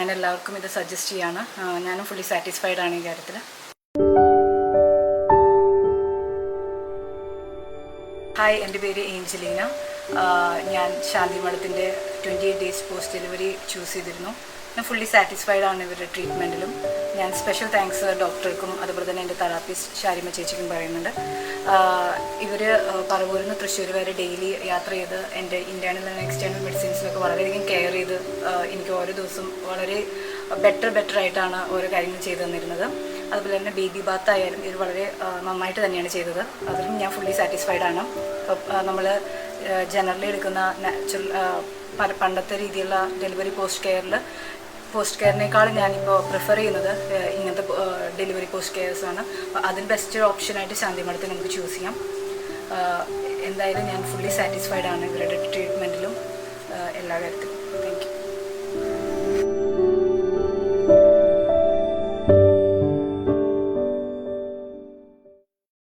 ഞാൻ എല്ലാവർക്കും ഇത് സജസ്റ്റ് ചെയ്യാണ്. ഞാനും ഫുള്ളി സാറ്റിസ്ഫൈഡ് ആണ് ഈ കാര്യത്തിൽ. ഹായ്, എൻ്റെ പേര് ഏഞ്ചലീന. ഞാൻ ശാന്തി മഠത്തിൻ്റെ 28 days പോസ്റ്റ് ഡെലിവറി ചൂസ് ചെയ്തിരുന്നു. ഞാൻ ഫുള്ളി സാറ്റിസ്ഫൈഡ് ആണ് ഇവരുടെ ട്രീറ്റ്മെൻറ്റിലും. ഞാൻ സ്പെഷ്യൽ താങ്ക്സ് ഡോക്ടർക്കും അതുപോലെ തന്നെ എൻ്റെ തെറാപ്പിസ്റ്റ് ഷാരിമ ചേച്ചിക്കും പറയുന്നുണ്ട്. ഇവർ പറവൂരിൽ നിന്ന് തൃശ്ശൂർ വരെ ഡെയിലി യാത്ര ചെയ്ത് എൻ്റെ ഇൻറ്റേർണൽ ആൻഡ് എക്സ്റ്റേണൽ മെഡിസിൻസിലൊക്കെ വളരെയധികം കെയർ ചെയ്ത് എനിക്ക് ഓരോ ദിവസം വളരെ ബെറ്റർ ആയിട്ടാണ് ഓരോ കാര്യങ്ങൾ ചെയ്തു തന്നിരുന്നത്. അതുപോലെ തന്നെ ബേബി ബാത്ത് ആയാലും ഇത് വളരെ നന്നായിട്ട് തന്നെയാണ് ചെയ്തത്. അതിലും ഞാൻ ഫുള്ളി സാറ്റിസ്ഫൈഡ് ആണ്. നമ്മൾ ജനറലി എടുക്കുന്ന പണ്ടത്തെ രീതിയിലുള്ള ഡെലിവറി പോസ്റ്റ് കെയറിനേക്കാളും ഞാനിപ്പോൾ പ്രിഫർ ചെയ്യുന്നത് ഇങ്ങനത്തെ ഡെലിവറി പോസ്റ്റ് കെയർസാണ്. അതിന് ബെസ്റ്റ് ഓപ്ഷനായിട്ട് ശാന്തി മഠത്തിൽ നമുക്ക് ചൂസ് ചെയ്യാം. എന്തായാലും ഞാൻ ഫുള്ളി സാറ്റിസ്ഫൈഡ് ആണ് ഇവരുടെ ട്രീറ്റ്മെൻറ്റിലും എല്ലാ കാര്യത്തിലും.